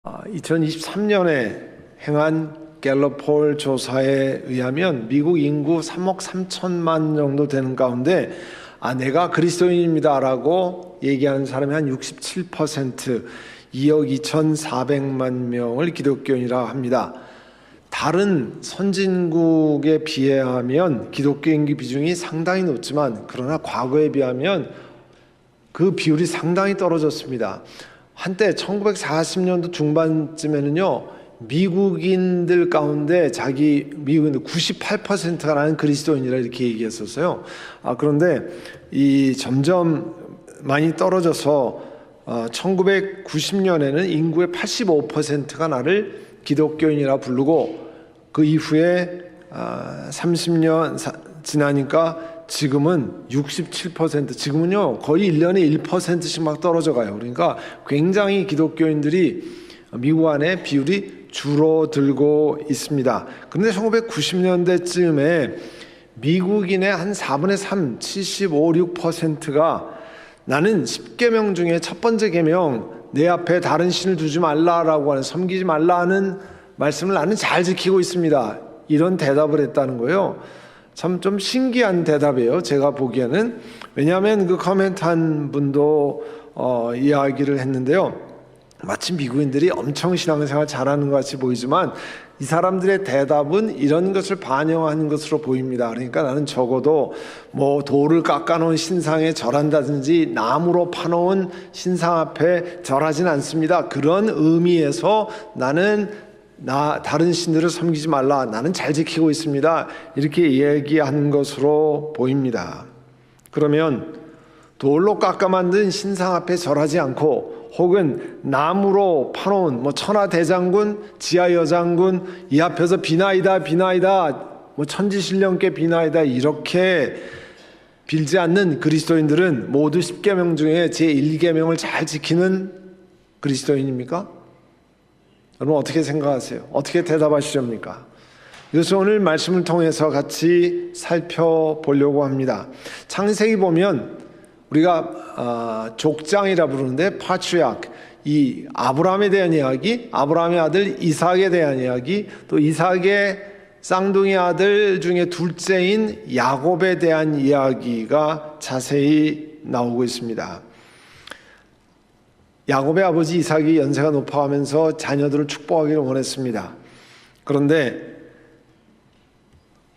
2023년에 행한 갤럽폴 조사에 의하면 미국 인구 3억 3천만 정도 되는 가운데 내가 그리스도인입니다라고 얘기하는 사람이 한 67%, 2억 2,400만 명을 기독교인이라 합니다. 다른 선진국에 비하면 기독교인 비중이 상당히 높지만 그러나 과거에 비하면 그 비율이 상당히 떨어졌습니다. 한때 1940년도 중반쯤에는요, 미국인들 가운데 미국인들 98%가 나는 그리스도인이라 이렇게 얘기했었어요. 그런데 점점 많이 떨어져서 1990년에는 인구의 85%가 나를 기독교인이라 부르고 그 이후에 30년 지나니까 지금은 67%, 지금은요 거의 1년에 1%씩 막 떨어져 가요. 그러니까 굉장히 기독교인들이 미국 안에 비율이 줄어들고 있습니다. 그런데 1990년대쯤에 미국인의 한 4분의 3, 75, 6%가 나는 10계명 중에 첫 번째 계명, 내 앞에 다른 신을 두지 말라라고 하는, 섬기지 말라 하는 말씀을 나는 잘 지키고 있습니다. 이런 대답을 했다는 거예요. 참 좀 신기한 대답이에요, 제가 보기에는. 왜냐하면 그 코멘트한 분도 이야기를 했는데요, 마치 미국인들이 엄청 신앙생활 잘하는 것 같이 보이지만 이 사람들의 대답은 이런 것을 반영하는 것으로 보입니다. 그러니까 나는 적어도 돌을 깎아놓은 신상에 절한다든지 나무로 파놓은 신상 앞에 절하진 않습니다. 그런 의미에서 나는 다른 신들을 섬기지 말라, 나는 잘 지키고 있습니다, 이렇게 얘기하는 것으로 보입니다. 그러면 돌로 깎아 만든 신상 앞에 절하지 않고 혹은 나무로 파놓은 천하대장군, 지하여장군 이 앞에서 비나이다 천지신령께 비나이다 이렇게 빌지 않는 그리스도인들은 모두 10계명 중에 제1계명을 잘 지키는 그리스도인입니까? 여러분 어떻게 생각하세요? 어떻게 대답하시렵니까? 이것을 오늘 말씀을 통해서 같이 살펴보려고 합니다. 창세기 보면 우리가 족장이라 부르는데 파트리아크, 이 아브라함에 대한 이야기, 아브라함의 아들 이삭에 대한 이야기, 또 이삭의 쌍둥이 아들 중에 둘째인 야곱에 대한 이야기가 자세히 나오고 있습니다. 야곱의 아버지 이삭이 연세가 높아가면서 자녀들을 축복하기를 원했습니다. 그런데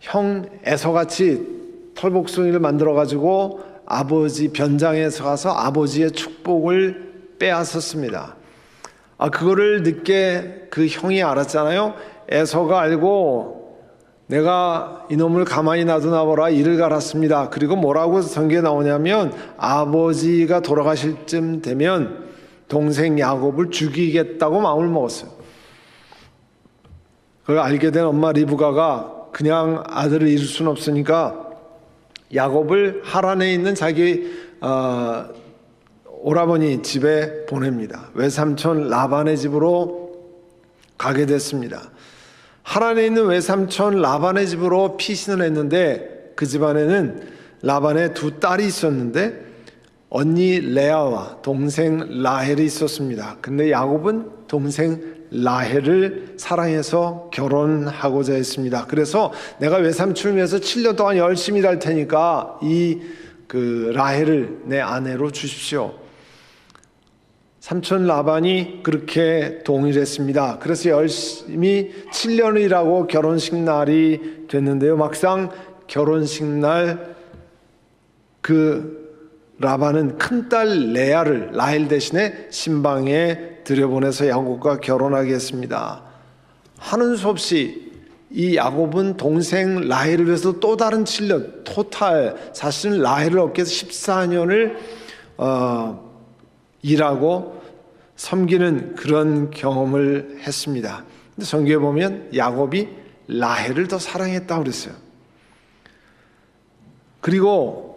형 에서같이 털복숭이를 만들어가지고 아버지 변장해서 가서 아버지의 축복을 빼앗았습니다. 그거를 늦게 그 형이 알았잖아요. 에서가 알고 내가 이놈을 가만히 놔두나 보라, 이를 갈았습니다. 그리고 뭐라고 성경에 나오냐면 아버지가 돌아가실 쯤 되면 동생 야곱을 죽이겠다고 마음을 먹었어요. 그걸 알게 된 엄마 리브가가 그냥 아들을 잃을 수는 없으니까 야곱을 하란에 있는 자기 오라버니 집에 보냅니다. 외삼촌 라반의 집으로 가게 됐습니다. 하란에 있는 외삼촌 라반의 집으로 피신을 했는데 그 집안에는 라반의 두 딸이 있었는데 언니 레아와 동생 라헬이 있었습니다. 근데 야곱은 동생 라헬을 사랑해서 결혼하고자 했습니다. 그래서 내가 외삼촌을 위해서 7년 동안 열심히 일할 테니까 라헬을 내 아내로 주십시오. 삼촌 라반이 그렇게 동의를 했습니다. 그래서 열심히 7년을 일하고 결혼식 날이 됐는데요, 막상 결혼식 날 라반은 큰딸 레아를 라헬 대신에 신방에 들여보내서 야곱과 결혼하게 했습니다. 하는 수 없이 이 야곱은 동생 라헬을 위해서 또 다른 7년, 토탈 사실은 라헬을 얻기 위해서 14년을 일하고 섬기는 그런 경험을 했습니다. 근데 성경에 보면 야곱이 라헬을 더 사랑했다고 그랬어요. 그리고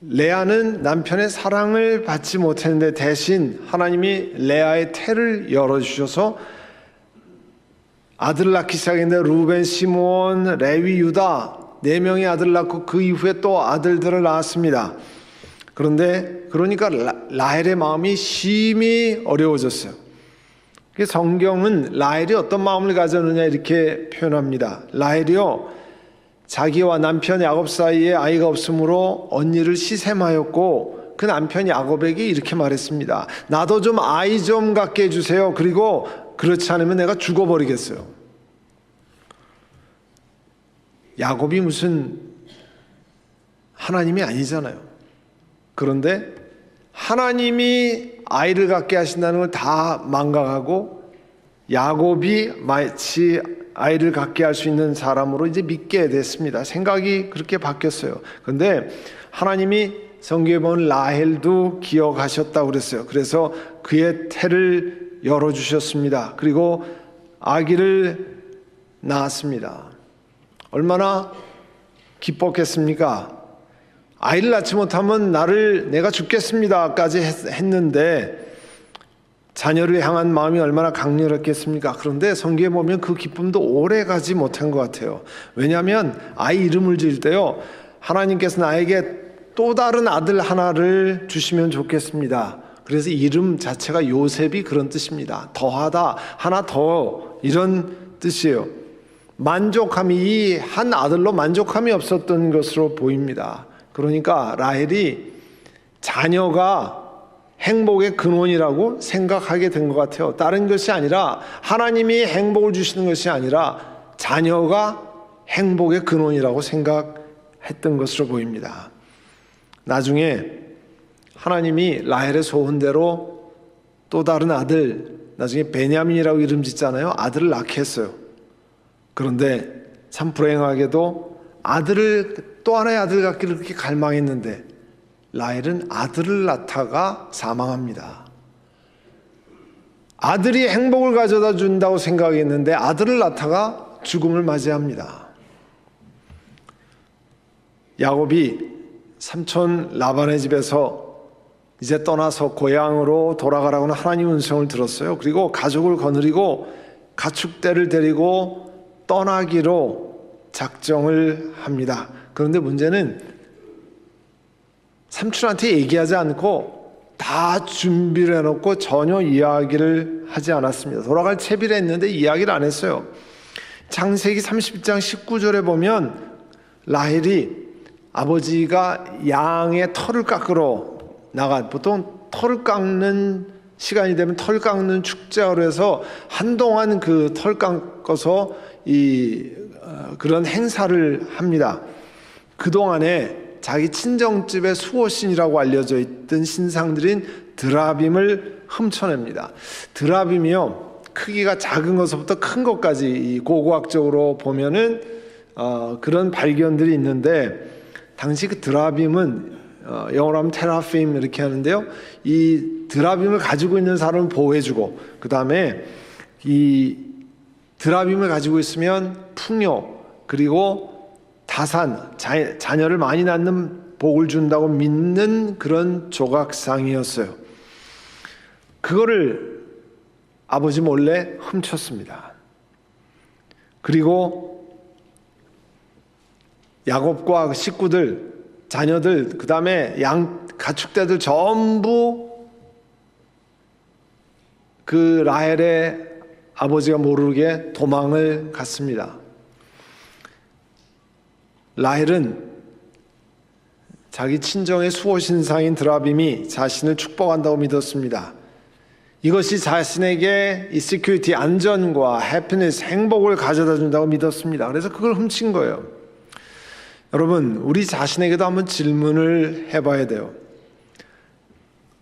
레아는 남편의 사랑을 받지 못했는데 대신 하나님이 레아의 태를 열어주셔서 아들을 낳기 시작했는데 루벤, 시므온, 레위, 유다 4명의 아들을 낳고 그 이후에 또 아들들을 낳았습니다. 그러니까 라헬의 마음이 심히 어려워졌어요. 성경은 라헬이 어떤 마음을 가졌느냐 이렇게 표현합니다. 라헬이요, 자기와 남편 야곱 사이에 아이가 없으므로 언니를 시샘하였고 그 남편 야곱에게 이렇게 말했습니다. 나도 좀 아이 좀 갖게 해주세요. 그리고 그렇지 않으면 내가 죽어버리겠어요. 야곱이 무슨 하나님이 아니잖아요. 그런데 하나님이 아이를 갖게 하신다는 걸 다 망각하고 야곱이 마치 아이를 갖게 할 수 있는 사람으로 이제 믿게 됐습니다. 생각이 그렇게 바뀌었어요. 그런데 하나님이 성경에 보면 라헬도 기억하셨다고 그랬어요. 그래서 그의 태를 열어주셨습니다. 그리고 아기를 낳았습니다. 얼마나 기뻤겠습니까? 아이를 낳지 못하면 내가 죽겠습니다까지 했는데 자녀를 향한 마음이 얼마나 강렬했겠습니까? 그런데 성경에 보면 그 기쁨도 오래 가지 못한 것 같아요. 왜냐하면 아이 이름을 지을 때요, 하나님께서 나에게 또 다른 아들 하나를 주시면 좋겠습니다. 그래서 이름 자체가 요셉이 그런 뜻입니다. 더하다, 하나 더, 이런 뜻이에요. 만족함이, 이 한 아들로 만족함이 없었던 것으로 보입니다. 그러니까 라헬이 자녀가 행복의 근원이라고 생각하게 된 것 같아요. 다른 것이 아니라, 하나님이 행복을 주시는 것이 아니라 자녀가 행복의 근원이라고 생각했던 것으로 보입니다. 나중에 하나님이 라헬의 소원대로 또 다른 아들, 나중에 베냐민이라고 이름 짓잖아요. 아들을 낳게 했어요. 그런데 참 불행하게도 또 하나의 아들 갖기를 그렇게 갈망했는데 라헬은 아들을 낳다가 사망합니다. 아들이 행복을 가져다 준다고 생각했는데 아들을 낳다가 죽음을 맞이합니다. 야곱이 삼촌 라반의 집에서 이제 떠나서 고향으로 돌아가라고는 하나님 음성을 들었어요. 그리고 가족을 거느리고 가축대를 데리고 떠나기로 작정을 합니다. 그런데 문제는 삼촌한테 얘기하지 않고 다 준비를 해놓고 전혀 이야기를 하지 않았습니다. 돌아갈 채비를 했는데 이야기를 안 했어요. 창세기 30장 19절에 보면 라헬이 아버지가 양의 털을 깎으러 보통 털을 깎는 시간이 되면 털 깎는 축제로 해서 한동안 그 털 깎아서 그런 행사를 합니다. 그동안에 자기 친정집의 수호신이라고 알려져 있던 신상들인 드라빔을 훔쳐냅니다. 드라빔이요, 크기가 작은 것부터 큰 것까지 고고학적으로 보면은 그런 발견들이 있는데, 당시 그 드라빔은 영어로 하면 테라핌 이렇게 하는데요, 이 드라빔을 가지고 있는 사람을 보호해주고, 그 다음에 이 드라빔을 가지고 있으면 풍요, 그리고 다산, 자녀를 많이 낳는 복을 준다고 믿는 그런 조각상이었어요. 그거를 아버지 몰래 훔쳤습니다. 그리고 야곱과 식구들, 자녀들, 그 다음에 가축대들 전부 그 라헬의 아버지가 모르게 도망을 갔습니다. 라헬은 자기 친정의 수호신상인 드라빔이 자신을 축복한다고 믿었습니다. 이것이 자신에게 이 시큐리티, 안전과 해피니스, 행복을 가져다 준다고 믿었습니다. 그래서 그걸 훔친 거예요. 여러분, 우리 자신에게도 한번 질문을 해봐야 돼요.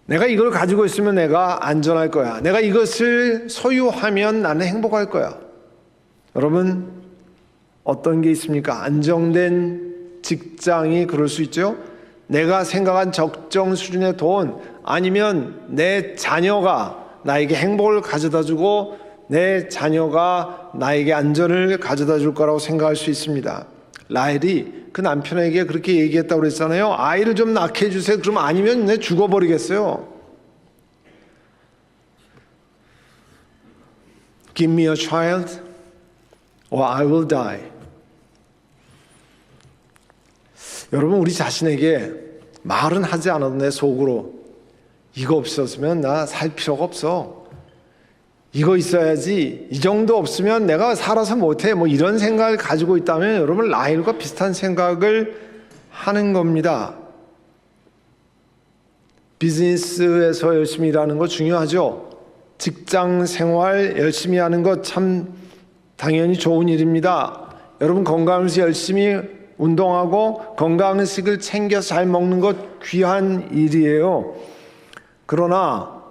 내가 이걸 가지고 있으면 내가 안전할 거야. 내가 이것을 소유하면 나는 행복할 거야. 여러분, 어떤 게 있습니까? 안정된 직장이 그럴 수 있죠. 내가 생각한 적정 수준의 돈, 아니면 내 자녀가 나에게 행복을 가져다 주고 내 자녀가 나에게 안전을 가져다 줄 거라고 생각할 수 있습니다. 라헬이 그 남편에게 그렇게 얘기했다고 그랬잖아요. 아이를 좀 낳게 해주세요. 그럼 아니면 내 죽어버리겠어요. Give me a child or I will die. 여러분, 우리 자신에게 말은 하지 않아도 내 속으로 이거 없었으면 나 살 필요가 없어. 이거 있어야지, 이 정도 없으면 내가 살아서 못해, 뭐 이런 생각을 가지고 있다면 여러분 라헬과 비슷한 생각을 하는 겁니다. 비즈니스에서 열심히 일하는 거 중요하죠. 직장 생활 열심히 하는 것 참 당연히 좋은 일입니다. 여러분 건강을 위해서 열심히 운동하고 건강식을 챙겨서 잘 먹는 것 귀한 일이에요. 그러나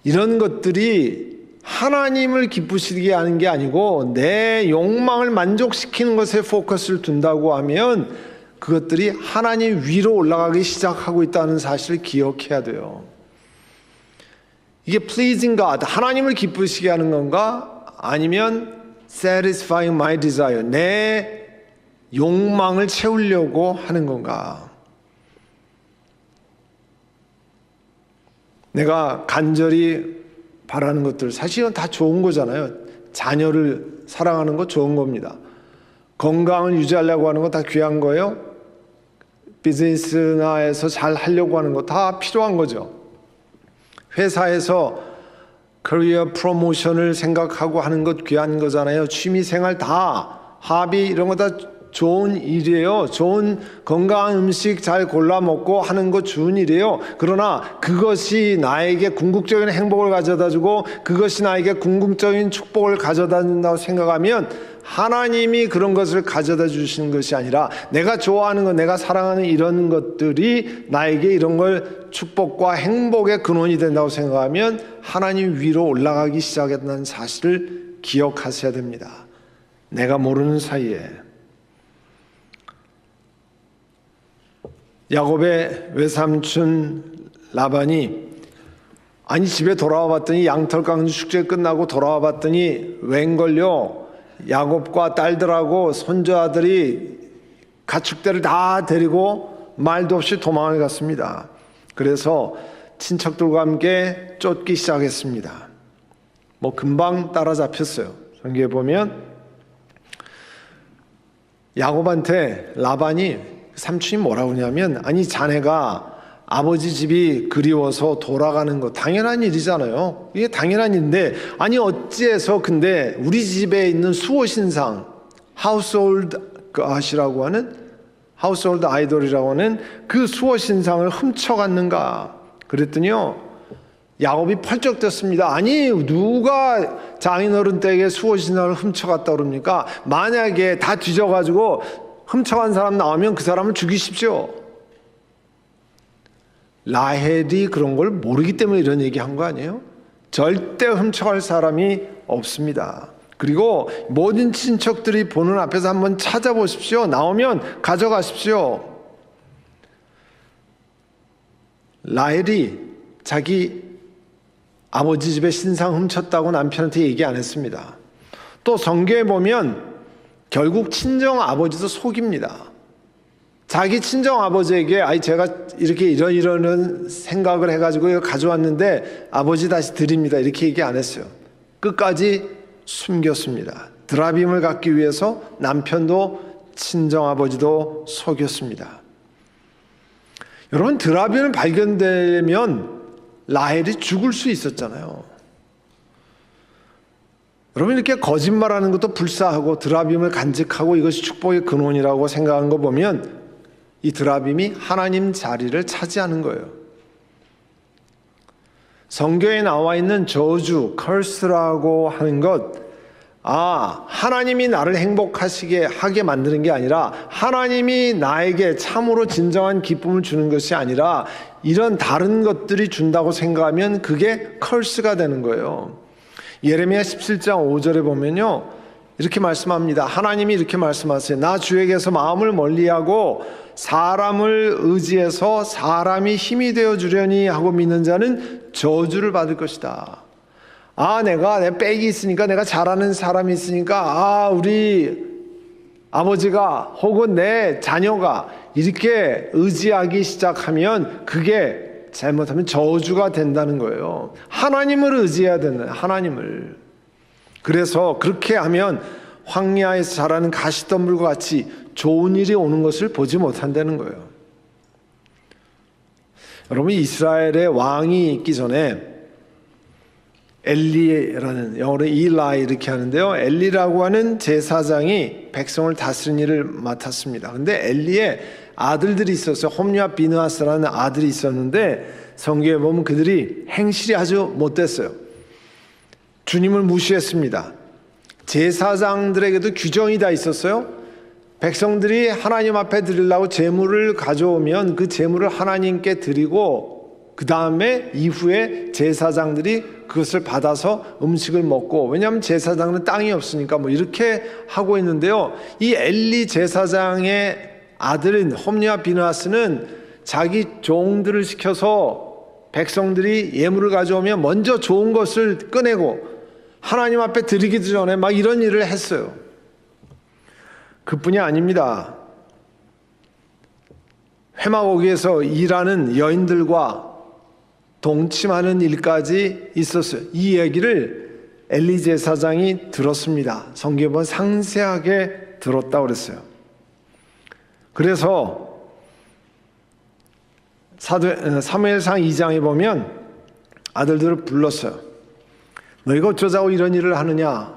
이런 것들이 하나님을 기쁘시게 하는 게 아니고 내 욕망을 만족시키는 것에 포커스를 둔다고 하면 그것들이 하나님 위로 올라가기 시작하고 있다는 사실을 기억해야 돼요. 이게 pleasing God, 하나님을 기쁘시게 하는 건가? 아니면 satisfying my desire, 내 욕망을 채우려고 하는 건가? 내가 간절히 바라는 것들 사실은 다 좋은 거잖아요. 자녀를 사랑하는 거 좋은 겁니다. 건강을 유지하려고 하는 거 다 귀한 거예요. 비즈니스나에서 잘 하려고 하는 거 다 필요한 거죠. 회사에서 커리어 프로모션을 생각하고 하는 것 귀한 거잖아요. 취미생활 다 합의 이런 거 다 좋은 일이에요. 좋은 건강한 음식 잘 골라 먹고 하는 거 좋은 일이에요. 그러나 그것이 나에게 궁극적인 행복을 가져다 주고 그것이 나에게 궁극적인 축복을 가져다 준다고 생각하면 하나님이 그런 것을 가져다 주시는 것이 아니라 내가 좋아하는 것, 내가 사랑하는 이런 것들이 나에게 이런 걸 축복과 행복의 근원이 된다고 생각하면 하나님 위로 올라가기 시작했다는 사실을 기억하셔야 됩니다. 내가 모르는 사이에 야곱의 외삼촌 라반이 아니 집에 돌아와 봤더니 양털 깎는 축제 끝나고 돌아와 봤더니 웬걸요 야곱과 딸들하고 손자들이 가축대를 다 데리고 말도 없이 도망을 갔습니다. 그래서 친척들과 함께 쫓기 시작했습니다. 뭐 금방 따라잡혔어요. 성경에 보면 야곱한테 라반이 삼촌이 뭐라고 하냐면 아니 자네가 아버지 집이 그리워서 돌아가는 거 당연한 일이잖아요. 이게 당연한 일인데 아니 어찌해서 근데 우리 집에 있는 수호신상 하우스홀드 갓이라고 하는 하우스홀드 아이돌이라고 하는 그 수호신상을 훔쳐갔는가 그랬더니요 야곱이 펄쩍 뛰었습니다. 아니 누가 장인어른 댁에 수호신상을 훔쳐갔다 그럽니까? 만약에 다 뒤져가지고 훔쳐간 사람 나오면 그 사람을 죽이십시오. 라헬이 그런 걸 모르기 때문에 이런 얘기한 거 아니에요? 절대 훔쳐갈 사람이 없습니다. 그리고 모든 친척들이 보는 앞에서 한번 찾아보십시오. 나오면 가져가십시오. 라헬이 자기 아버지 집에 신상 훔쳤다고 남편한테 얘기 안 했습니다. 또 성경에 보면 결국 친정 아버지도 속입니다. 자기 친정 아버지에게 아이 제가 이렇게 이런 생각을 해가지고 이거 가져왔는데 아버지 다시 드립니다. 이렇게 얘기 안 했어요. 끝까지 숨겼습니다. 드라빔을 갖기 위해서 남편도 친정 아버지도 속였습니다. 여러분 드라빔을 발견되면 라헬이 죽을 수 있었잖아요. 여러분 이렇게 거짓말하는 것도 불사하고 드라빔을 간직하고 이것이 축복의 근원이라고 생각하는 거 보면 이 드라빔이 하나님 자리를 차지하는 거예요. 성경에 나와 있는 저주, curse라고 하는 것, 하나님이 나를 행복하시게 하게 만드는 게 아니라 하나님이 나에게 참으로 진정한 기쁨을 주는 것이 아니라 이런 다른 것들이 준다고 생각하면 그게 curse가 되는 거예요. 예레미야 17장 5절에 보면요 이렇게 말씀합니다. 하나님이 이렇게 말씀하세요. 나 주에게서 마음을 멀리하고 사람을 의지해서 사람이 힘이 되어주려니 하고 믿는 자는 저주를 받을 것이다. 내가 내 백이 있으니까 내가 잘하는 사람이 있으니까 우리 아버지가 혹은 내 자녀가 이렇게 의지하기 시작하면 그게 잘못하면 저주가 된다는 거예요. 하나님을 의지해야 되는 하나님을. 그래서 그렇게 하면 황야에서 자라는 가시덤불과 같이 좋은 일이 오는 것을 보지 못한다는 거예요. 여러분 이스라엘의 왕이 있기 전에 엘리라는, 영어로 일라이 이렇게 하는데요. 엘리라고 하는 제사장이 백성을 다스리는 일을 맡았습니다. 근데 엘리의 아들들이 있었어요. 홈리와 비느하스라는 아들이 있었는데 성경에 보면 그들이 행실이 아주 못됐어요. 주님을 무시했습니다. 제사장들에게도 규정이 다 있었어요. 백성들이 하나님 앞에 드리려고 제물을 가져오면 그 제물을 하나님께 드리고 그 다음에 이후에 제사장들이 그것을 받아서 음식을 먹고, 왜냐하면 제사장은 땅이 없으니까 뭐 이렇게 하고 있는데요. 이 엘리 제사장의 아들인 홈리와 비느하스는 자기 종들을 시켜서 백성들이 예물을 가져오면 먼저 좋은 것을 꺼내고 하나님 앞에 드리기도 전에 막 이런 일을 했어요. 그뿐이 아닙니다. 회막오기에서 일하는 여인들과 동침하는 일까지 있었어요. 이 얘기를 엘리 제사장이 들었습니다. 성경에 보면 상세하게 들었다고 그랬어요. 그래서 사무엘상 2장에 보면 아들들을 불렀어요. 너희가 어쩌자고 이런 일을 하느냐?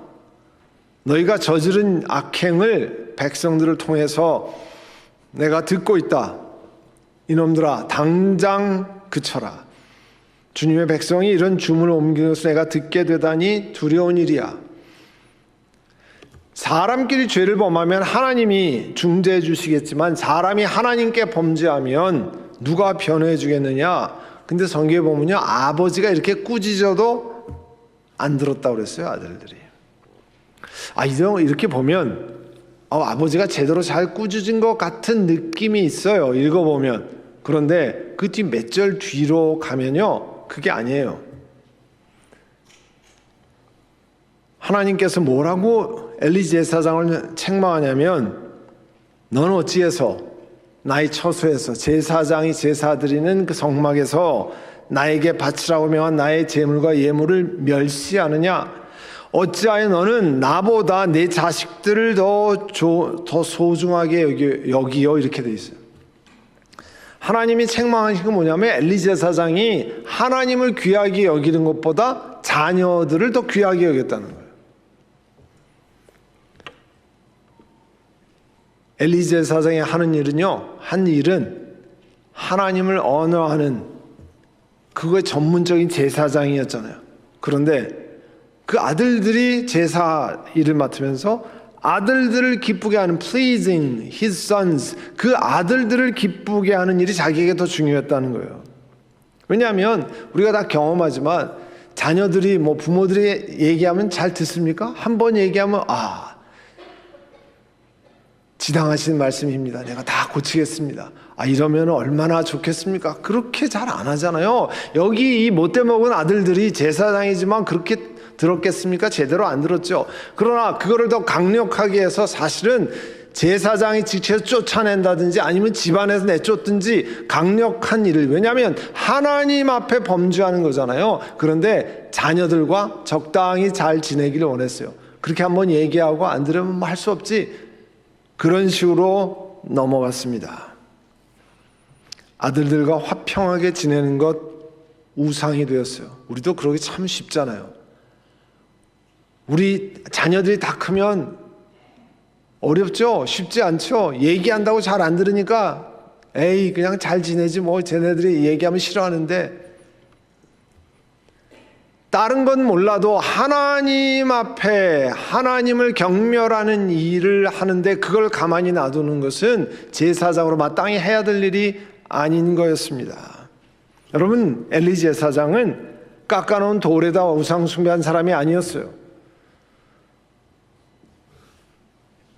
너희가 저지른 악행을 백성들을 통해서 내가 듣고 있다. 이놈들아, 당장 그쳐라. 주님의 백성이 이런 주문을 옮기는 것을 내가 듣게 되다니 두려운 일이야. 사람끼리 죄를 범하면 하나님이 중재해 주시겠지만 사람이 하나님께 범죄하면 누가 변호해 주겠느냐? 근데 성경에 보면요, 아버지가 이렇게 꾸짖어도 안 들었다고 그랬어요, 아들들이. 이렇게 보면 아버지가 제대로 잘 꾸짖은 것 같은 느낌이 있어요, 읽어보면. 그런데 그 뒤 몇 절 뒤로 가면요, 그게 아니에요. 하나님께서 뭐라고 엘리 제사장을 책망하냐면, 너는 어찌해서 나의 처소에서 제사장이 제사 드리는 그 성막에서 나에게 바치라고 명한 나의 제물과 예물을 멸시하느냐? 어찌하여 너는 나보다 내 자식들을 더 소중하게 여기요? 이렇게 돼 있어요. 하나님이 책망하신 건 뭐냐면 엘리 제사장이 하나님을 귀하게 여기는 것보다 자녀들을 더 귀하게 여겼다는 거예요. 엘리 제사장이 하는 일은요, 한 일은 하나님을 언어하는 그거의 전문적인 제사장이었잖아요. 그런데 그 아들들이 제사 일을 맡으면서 아들들을 기쁘게 하는 pleasing his sons, 그 아들들을 기쁘게 하는 일이 자기에게 더 중요했다는 거예요. 왜냐하면 우리가 다 경험하지만 자녀들이 부모들이 얘기하면 잘 듣습니까? 한 번 얘기하면 지당하신 말씀입니다. 내가 다 고치겠습니다. 이러면 얼마나 좋겠습니까? 그렇게 잘 안 하잖아요. 여기 이 못돼 먹은 아들들이 제사장이지만 그렇게 들었겠습니까? 제대로 안 들었죠. 그러나 그거를 더 강력하게 해서 사실은 제사장이 직접 쫓아낸다든지 아니면 집안에서 내쫓든지 강력한 일을, 왜냐하면 하나님 앞에 범죄하는 거잖아요. 그런데 자녀들과 적당히 잘 지내기를 원했어요. 그렇게 한번 얘기하고 안 들으면 할 수 없지. 그런 식으로 넘어갔습니다. 아들들과 화평하게 지내는 것 우상이 되었어요. 우리도 그러기 참 쉽잖아요. 우리 자녀들이 다 크면 어렵죠? 쉽지 않죠? 얘기한다고 잘 안 들으니까 그냥 잘 지내지 쟤네들이 얘기하면 싫어하는데, 다른 건 몰라도 하나님 앞에 하나님을 경멸하는 일을 하는데 그걸 가만히 놔두는 것은 제사장으로 마땅히 해야 될 일이 아닌 거였습니다. 여러분, 엘리 제사장은 깎아놓은 돌에다 우상 숭배한 사람이 아니었어요.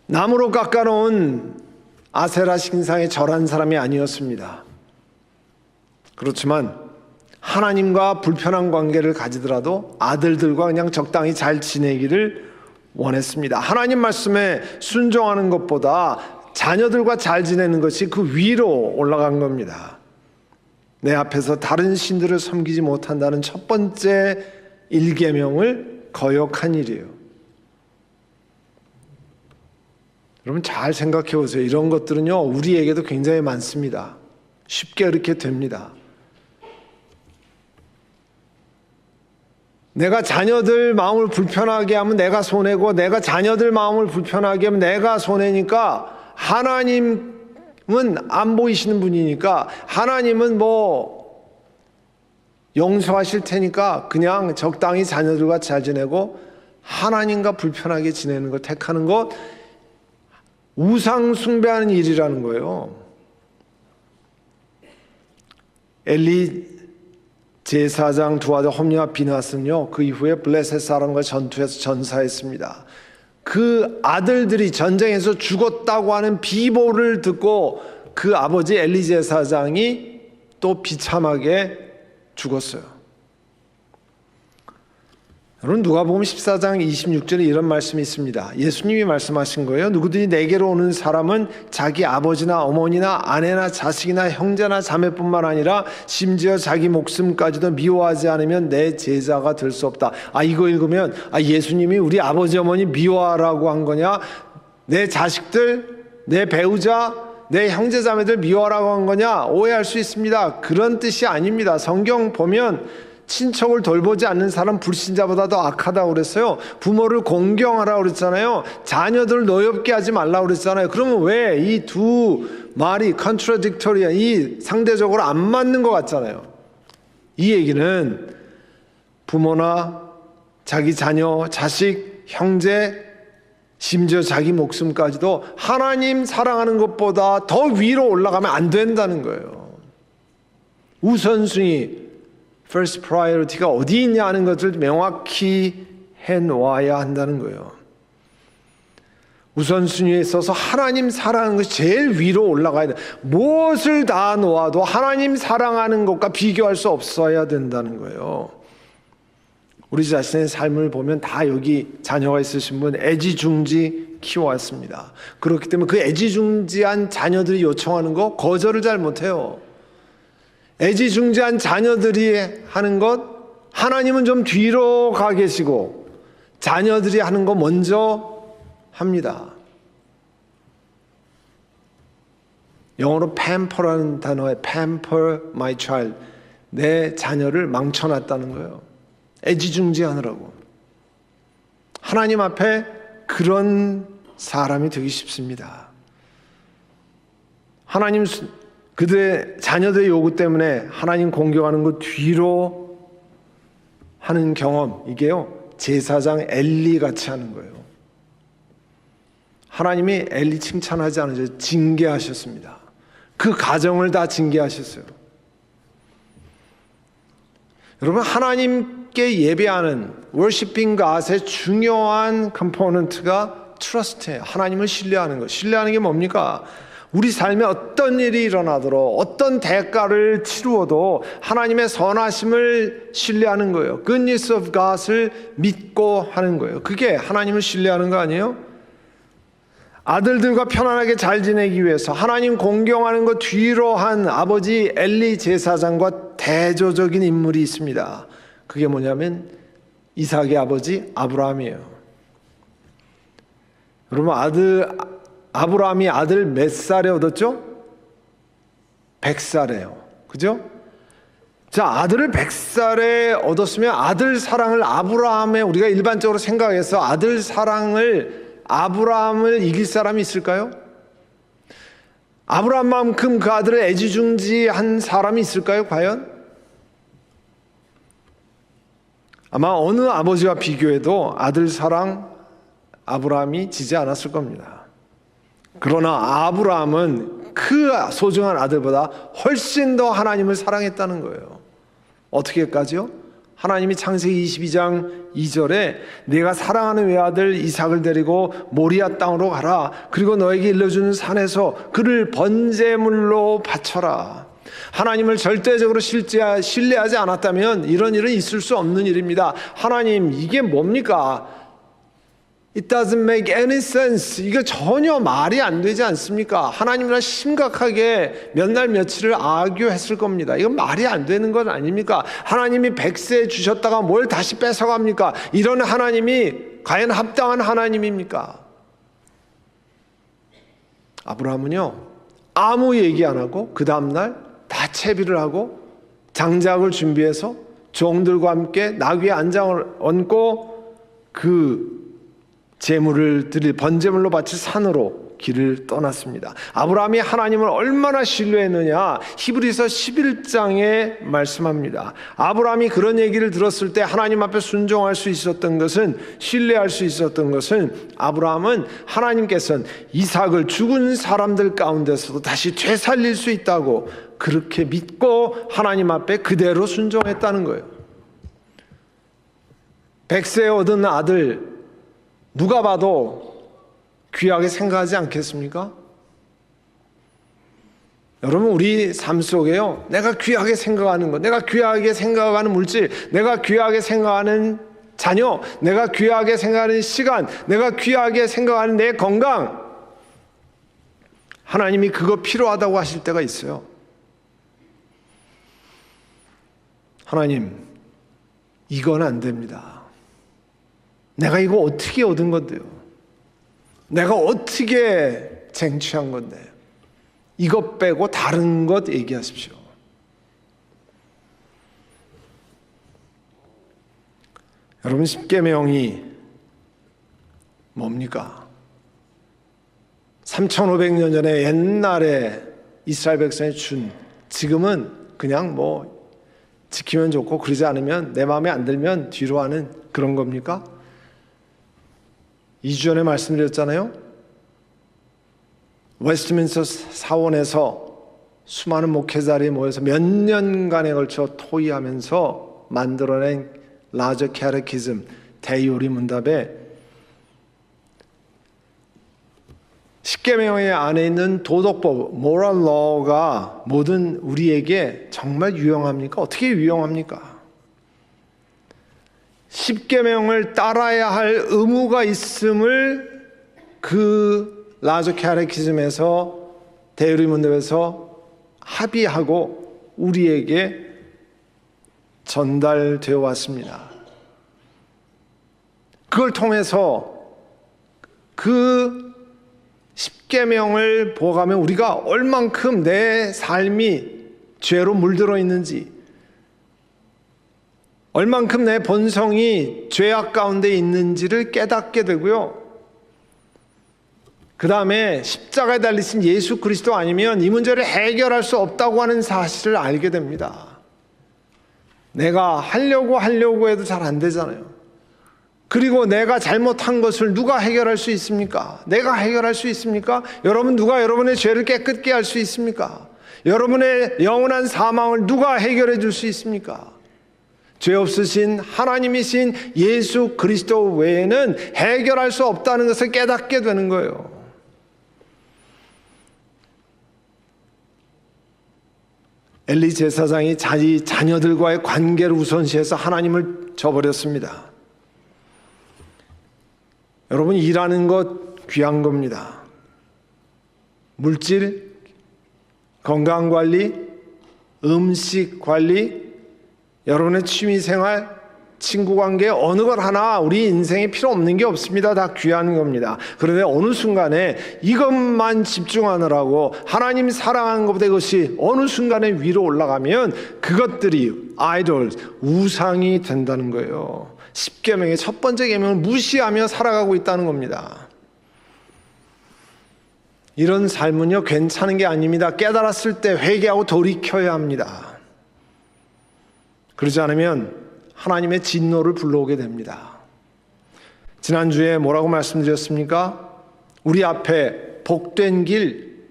나무로 깎아놓은 아세라 신상에 절한 사람이 아니었습니다. 그렇지만 하나님과 불편한 관계를 가지더라도 아들들과 그냥 적당히 잘 지내기를 원했습니다. 하나님 말씀에 순종하는 것보다 자녀들과 잘 지내는 것이 그 위로 올라간 겁니다. 내 앞에서 다른 신들을 섬기지 못한다는 첫 번째 일계명을 거역한 일이에요. 여러분 잘 생각해 보세요. 이런 것들은요, 우리에게도 굉장히 많습니다. 쉽게 그렇게 됩니다. 내가 자녀들 마음을 불편하게 하면 내가 손해고, 내가 자녀들 마음을 불편하게 하면 내가 손해니까, 하나님은 안 보이시는 분이니까, 하나님은 용서하실 테니까 그냥 적당히 자녀들과 잘 지내고 하나님과 불편하게 지내는 걸 택하는 것, 우상 숭배하는 일이라는 거예요. 엘리 제사장 두 아들 홈리와 비나스는요, 그 이후에 블레셋 사람과 전투해서 전사했습니다. 그 아들들이 전쟁에서 죽었다고 하는 비보를 듣고 그 아버지 엘리 제사장이 또 비참하게 죽었어요. 여러분, 누가복음 14장 26절에 이런 말씀이 있습니다. 예수님이 말씀하신 거예요. 누구든지 내게로 오는 사람은 자기 아버지나 어머니나 아내나 자식이나 형제나 자매뿐만 아니라 심지어 자기 목숨까지도 미워하지 않으면 내 제자가 될 수 없다. 이거 읽으면 예수님이 우리 아버지 어머니 미워하라고 한 거냐, 내 자식들, 내 배우자, 내 형제 자매들 미워하라고 한 거냐 오해할 수 있습니다. 그런 뜻이 아닙니다. 성경 보면 친척을 돌보지 않는 사람 불신자보다 더 악하다고 그랬어요. 부모를 공경하라고 그랬잖아요. 자녀들을 노엽게 하지 말라고 그랬잖아요. 그러면 왜 이 두 말이 contradictory야, 이 상대적으로 안 맞는 것 같잖아요. 이 얘기는 부모나 자기 자녀, 자식, 형제, 심지어 자기 목숨까지도 하나님 사랑하는 것보다 더 위로 올라가면 안 된다는 거예요. 우선순위, first priority가 어디 있냐 하는 것을 명확히 해놓아야 한다는 거예요. 우선순위에 있어서 하나님 사랑하는 것이 제일 위로 올라가야 돼. 무엇을 다 놓아도 하나님 사랑하는 것과 비교할 수 없어야 된다는 거예요. 우리 자신의 삶을 보면 다 여기 자녀가 있으신 분 애지중지 키워왔습니다. 그렇기 때문에 그 애지중지한 자녀들이 요청하는 거 거절을 잘 못해요. 애지중지한 자녀들이 하는 것, 하나님은 좀 뒤로 가 계시고 자녀들이 하는 거 먼저 합니다. 영어로 pamper라는 단어에 pamper my child, 내 자녀를 망쳐놨다는 거예요. 애지중지하느라고. 하나님 앞에 그런 사람이 되기 쉽습니다. 하나님, 그들의 자녀들의 요구 때문에 하나님 공경하는 것 뒤로 하는 경험, 이게요 제사장 엘리 같이 하는 거예요. 하나님이 엘리 칭찬하지 않으셔서 징계하셨습니다. 그 가정을 다 징계하셨어요. 여러분, 하나님께 예배하는 worshiping God의 중요한 컴포넌트가 trust예요. 하나님을 신뢰하는 것. 신뢰하는 게 뭡니까? 우리 삶에 어떤 일이 일어나도록 어떤 대가를 치루어도 하나님의 선하심을 신뢰하는 거예요. Goodness of God을 믿고 하는 거예요. 그게 하나님을 신뢰하는 거 아니에요? 아들들과 편안하게 잘 지내기 위해서 하나님 공경하는 것 뒤로 한 아버지 엘리 제사장과 대조적인 인물이 있습니다. 그게 뭐냐면 이삭의 아버지 아브라함이에요. 여러분, 아브라함이 아들 몇 살에 얻었죠? 100살에요. 그죠? 자, 아들을 100살에 얻었으면 아들 사랑을 아브라함의, 우리가 일반적으로 생각해서 아들 사랑을 아브라함을 이길 사람이 있을까요? 아브라함만큼 그 아들을 애지중지한 사람이 있을까요? 과연? 아마 어느 아버지와 비교해도 아들 사랑 아브라함이 지지 않았을 겁니다. 그러나 아브라함은 그 소중한 아들보다 훨씬 더 하나님을 사랑했다는 거예요. 어떻게까지요? 하나님이 창세기 22장 2절에 내가 사랑하는 외아들 이삭을 데리고 모리아 땅으로 가라. 그리고 너에게 일러주는 산에서 그를 번제물로 바쳐라. 하나님을 절대적으로 신뢰하지 않았다면 이런 일은 있을 수 없는 일입니다. 하나님, 이게 뭡니까? It doesn't make any sense. 이거 전혀 말이 안 되지 않습니까? 하나님이랑 심각하게 몇 날 며칠을 아교했을 겁니다. 이건 말이 안 되는 건 아닙니까? 하나님이 100세 주셨다가 뭘 다시 뺏어갑니까? 이런 하나님이 과연 합당한 하나님입니까? 아브라함은요, 아무 얘기 안 하고 그 다음날 다 채비를 하고 장작을 준비해서 종들과 함께 나귀에 앉아 얹고 그 제물을 드릴 번제물로 바칠 산으로 길을 떠났습니다. 아브라함이 하나님을 얼마나 신뢰했느냐, 히브리서 11장에 말씀합니다. 아브라함이 그런 얘기를 들었을 때 하나님 앞에 순종할 수 있었던 것은, 신뢰할 수 있었던 것은, 아브라함은 하나님께서는 이삭을 죽은 사람들 가운데서도 다시 되살릴 수 있다고 그렇게 믿고 하나님 앞에 그대로 순종했다는 거예요. 100세에 얻은 아들 누가 봐도 귀하게 생각하지 않겠습니까? 여러분, 우리 삶 속에요, 내가 귀하게 생각하는 것, 내가 귀하게 생각하는 물질, 내가 귀하게 생각하는 자녀, 내가 귀하게 생각하는 시간, 내가 귀하게 생각하는 내 건강, 하나님이 그거 필요하다고 하실 때가 있어요. 하나님, 이건 안 됩니다. 내가 이거 어떻게 얻은 건데요? 내가 어떻게 쟁취한 건데? 이것 빼고 다른 것 얘기하십시오. 여러분, 십계명이 뭡니까? 3,500년 전에 옛날에 이스라엘 백성이 준, 지금은 그냥 뭐 지키면 좋고 그러지 않으면, 내 마음에 안 들면 뒤로 하는 그런 겁니까? 2주 전에 말씀드렸잖아요. 웨스트민스터 사원에서 수많은 목회자들이 모여서 몇 년간에 걸쳐 토의하면서 만들어낸 라저 캐테키즘, 대요리 문답에 십계명의 안에 있는 도덕법, moral law가 모든 우리에게 정말 유용합니까? 어떻게 유용합니까? 십계명을 따라야 할 의무가 있음을 그 라저 캐테키즘에서, 대요리 문답에서 합의하고 우리에게 전달되어 왔습니다. 그걸 통해서 그 십계명을 보아가면 우리가 얼만큼 내 삶이 죄로 물들어 있는지, 얼만큼 내 본성이 죄악 가운데 있는지를 깨닫게 되고요. 그 다음에 십자가에 달리신 예수 그리스도 아니면 이 문제를 해결할 수 없다고 하는 사실을 알게 됩니다. 내가 하려고 해도 잘 안 되잖아요. 그리고 내가 잘못한 것을 누가 해결할 수 있습니까? 내가 해결할 수 있습니까? 여러분, 누가 여러분의 죄를 깨끗게 할 수 있습니까? 여러분의 영원한 사망을 누가 해결해 줄 수 있습니까? 죄 없으신 하나님이신 예수 그리스도 외에는 해결할 수 없다는 것을 깨닫게 되는 거예요. 엘리 제사장이 자기 자녀들과의 관계를 우선시해서 하나님을 저버렸습니다. 여러분, 일하는 것 귀한 겁니다. 물질, 건강관리, 음식관리, 여러분의 취미생활, 친구관계, 어느 것 하나 우리 인생에 필요 없는 게 없습니다. 다 귀한 겁니다. 그런데 어느 순간에 이것만 집중하느라고 하나님 사랑하는 것보다 이것이 어느 순간에 위로 올라가면 그것들이 아이돌, 우상이 된다는 거예요. 십계명의 첫 번째 계명을 무시하며 살아가고 있다는 겁니다. 이런 삶은요, 괜찮은 게 아닙니다. 깨달았을 때 회개하고 돌이켜야 합니다. 그러지 않으면 하나님의 진노를 불러오게 됩니다. 지난주에 뭐라고 말씀드렸습니까? 우리 앞에 복된 길,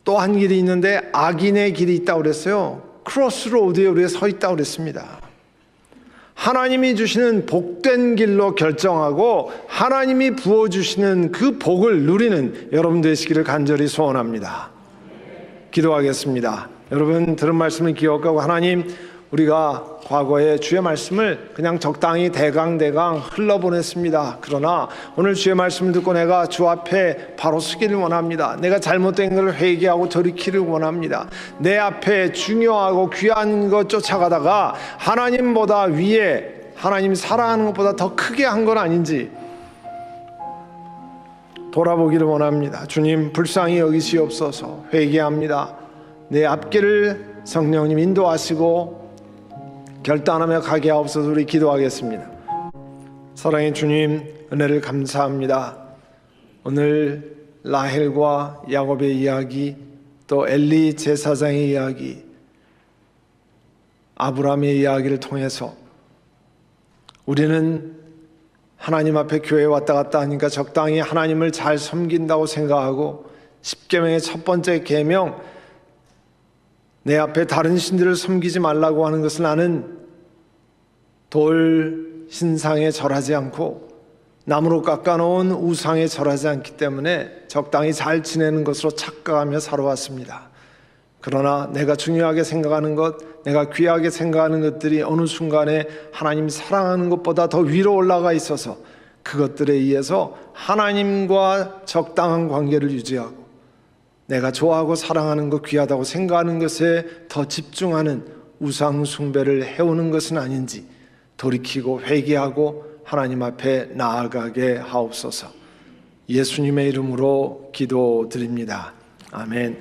또 한 길이 있는데 악인의 길이 있다고 그랬어요. 크로스로드에 우리가 서 있다고 그랬습니다. 하나님이 주시는 복된 길로 결정하고 하나님이 부어주시는 그 복을 누리는 여러분 되시기를 간절히 소원합니다. 기도하겠습니다. 여러분, 들은 말씀을 기억하고, 하나님, 우리가 과거에 주의 말씀을 그냥 적당히 대강 흘러보냈습니다. 그러나 오늘 주의 말씀을 듣고 내가 주 앞에 바로 서기를 원합니다. 내가 잘못된 것을 회개하고 돌이키를 원합니다. 내 앞에 중요하고 귀한 것 쫓아가다가 하나님보다 위에, 하나님 사랑하는 것보다 더 크게 한 건 아닌지 돌아보기를 원합니다. 주님, 불쌍히 여기시옵소서. 회개합니다. 내 앞길을 성령님 인도하시고 결단하며 가게 하옵소서. 우리 기도하겠습니다. 사랑의 주님, 은혜를 감사합니다. 오늘 라헬과 야곱의 이야기, 또 엘리 제사장의 이야기, 아브라함의 이야기를 통해서 우리는 하나님 앞에 교회에 왔다 갔다 하니까 적당히 하나님을 잘 섬긴다고 생각하고, 십계명의 첫 번째 계명, 내 앞에 다른 신들을 섬기지 말라고 하는 것을 나는 돌 신상에 절하지 않고 나무로 깎아놓은 우상에 절하지 않기 때문에 적당히 잘 지내는 것으로 착각하며 살아왔습니다. 그러나 내가 중요하게 생각하는 것, 내가 귀하게 생각하는 것들이 어느 순간에 하나님 사랑하는 것보다 더 위로 올라가 있어서 그것들에 의해서 하나님과 적당한 관계를 유지하고 내가 좋아하고 사랑하는 것, 귀하다고 생각하는 것에 더 집중하는 우상 숭배를 해오는 것은 아닌지 돌이키고 회개하고 하나님 앞에 나아가게 하옵소서. 예수님의 이름으로 기도드립니다. 아멘.